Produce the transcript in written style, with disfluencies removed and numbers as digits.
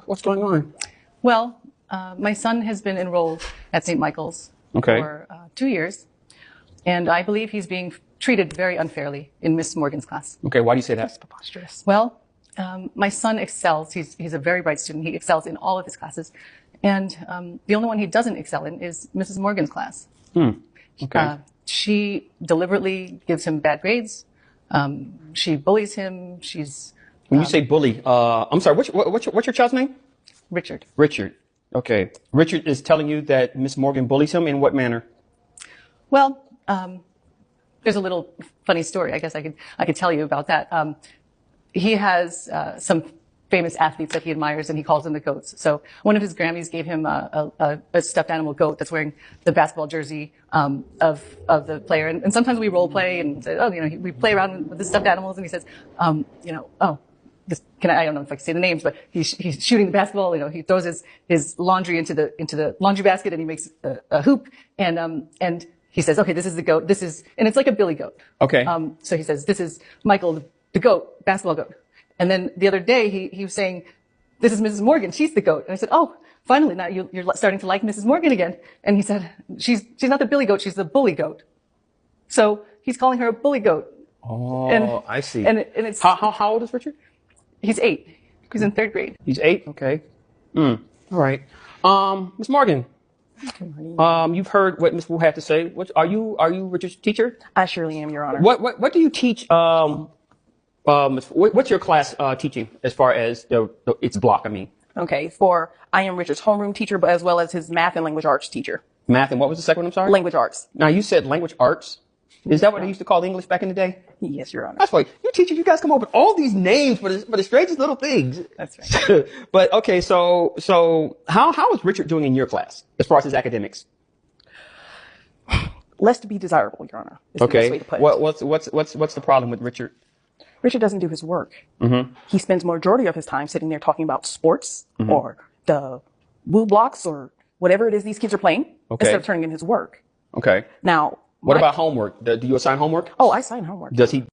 What's going on? Well, my son has been enrolled at St. Michael's for 2 years, and I believe he's being treated very unfairly in Miss Morgan's class. Okay, why do you say that? That's preposterous. Well, my son excels. He's a very bright student. He excels in all of his classes. And the only one he doesn't excel in is Mrs. Morgan's class. Okay. She deliberately gives him bad grades. She bullies him. When you say bully, I'm sorry, what's your child's name? Richard. Richard. Okay. Richard is telling you that Miss Morgan bullies him in what manner? Well, there's a little funny story. I guess I could tell you about that. He has some famous athletes that he admires, and he calls them the GOATs. So one of his Grammys gave him a stuffed animal goat that's wearing the basketball jersey of the player. And sometimes we role play and say, we play around with the stuffed animals, and he says, I don't know if I can say the names, but he's shooting the basketball. He throws his laundry into the laundry basket, and he makes a hoop, and he says, okay, this is the goat. And it's like a billy goat. Okay. So he says, this is Michael, the goat, basketball goat. And then the other day he was saying, this is Mrs. Morgan. She's the goat. And I said, oh, finally, now you're starting to like Mrs. Morgan again. And he said, she's not the billy goat. She's the bully goat. So he's calling her a bully goat. Oh, I see. And it's how old is Richard? He's 8. He's in 3rd grade. He's 8. Okay. All right. Miss Morgan. You've heard what Miss Wu had to say. Are you Richard's teacher? I surely am, Your Honor. What do you teach? What's your class teaching as far as its block? I mean. Okay. I am Richard's homeroom teacher, but as well as his math and language arts teacher. Math and what was the second one? I'm sorry. Language arts. Now you said language arts. Is that what they used to call English back in the day? Yes, Your Honor. That's why you teachers, you guys come up with all these names for the strangest little things. That's right. But okay, so how is Richard doing in your class as far as his academics? Less to be desirable, Your Honor. Is the best way to put it. What's the problem with Richard? Richard doesn't do his work. Mm-hmm. He spends majority of his time sitting there talking about sports or the Woo blocks or whatever it is these kids are playing instead of turning in his work. Okay. Now, what about homework? Do you assign homework? Oh, I assign homework. Does he